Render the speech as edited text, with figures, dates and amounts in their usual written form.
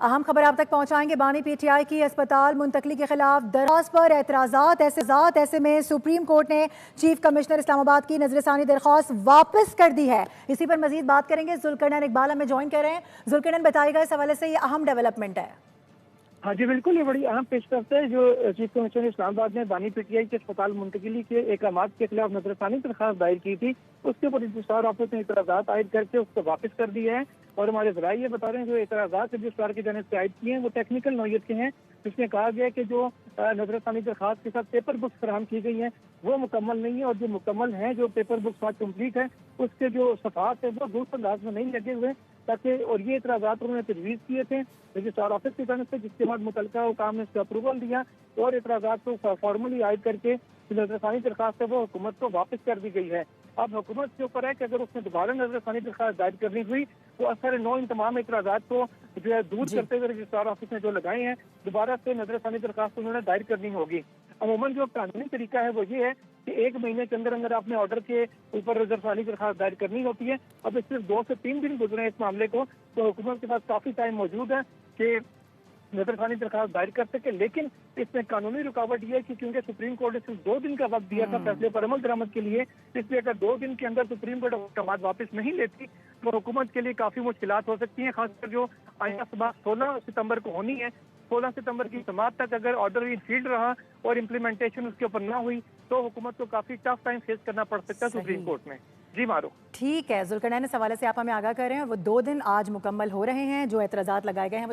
اہم خبر آپ تک پہنچائیں گے۔ بانی پی ٹی آئی کی اسپتال منتقلی کے خلاف درخواست پر اعتراضات ایسے میں سپریم کورٹ نے چیف کمشنر اسلام آباد کی نظر ثانی درخواست واپس کر دی ہے۔ اسی پر مزید بات کریں گے، ذوالقرنین اقبال ہمیں جوائن کر رہے ہیں۔ ذوالقرنین بتائے گا اس حوالے سے یہ اہم ڈیولپمنٹ ہے۔ ہاں جی بالکل، یہ بڑی اہم پیش رفت ہے جو چیف کمشنر اسلام آباد نے بانی پی ٹی آئی کے اسپتال منتقلی کے احکامات کے خلاف نظر ثانی درخواست دائر کی تھی، اس کے اوپر رجسٹرار آفس نے اعتراضات عائد کر کے اس کو واپس کر دیا ہے۔ اور ہمارے ذرائع یہ بتا رہے ہیں جو اعتراضات رجسٹرار کی جانب سے عائد کیے ہیں وہ ٹیکنیکل نوعیت کے ہیں، جس میں کہا گیا ہے کہ جو نظر ثانی درخواست کے ساتھ پیپر بکس فراہم کی گئی ہیں وہ مکمل نہیں ہے، اور جو مکمل ہیں جو پیپر بکس آج کمپلیٹ ہے اس کے جو صفحات ہیں وہ درست انداز میں نہیں لگے ہوئے تاکہ، اور یہ اعتراضات انہوں نے تجویز کیے تھے رجسٹرار آفس کی جانب سے، جس کے بعد متعلقہ حکام نے اس کا اپروول دیا اور اعتراضات کو فارملی عائد کر کے نظر ثانی درخواست ہے وہ حکومت کو واپس کر دی گئی ہے۔ اب حکومت کے اوپر ہے کہ اگر اس نے دوبارہ نظر ثانی درخواست دائر کرنی ہوئی تو اثر نو ان تمام اعتراضات کو جو ہے دور کرتے ہوئے رجسٹرار آفس نے جو لگائے ہیں دوبارہ سے نظر ثانی درخواست انہوں نے دائر کرنی ہوگی۔ عموماً جو قانونی طریقہ ہے وہ یہ ہے کہ 1 مہینے کے اندر آپ نے آرڈر کے اوپر نظر ثانی درخواست دائر کرنی ہوتی ہے۔ اب صرف 2 سے 3 دن گزرے اس معاملے کو، تو حکومت کے پاس کافی ٹائم موجود ہے کہ نظر ثانی درخواست دائر کر سکے، لیکن اس میں قانونی رکاوٹ یہ ہے کہ کیونکہ سپریم کورٹ نے صرف 2 دن کا وقت دیا تھا فیصلے پر عمل درآمد کے لیے، اس لیے اگر 2 دن کے اندر سپریم کورٹ احکامات واپس نہیں لیتی تو حکومت کے لیے کافی مشکلات ہو سکتی ہیں، خاص کر جو آئندہ سماعت 16 ستمبر کو ہونی ہے۔ 16 ستمبر کی سماعت تک اگر آرڈر ان فیلڈ رہا اور امپلیمنٹیشن اس کے اوپر نہ ہوئی تو حکومت کو کافی ٹف ٹائم فیس کرنا پڑ سکتا ہے سپریم کورٹ میں۔ جی مارو ٹھیک ہے ذوالقرنین، اس حوالے سے آپ ہمیں آگاہ کر رہے ہیں۔ وہ 2 دن آج مکمل ہو رہے ہیں، جو اعتراضات لگائے گئے ہیں وہ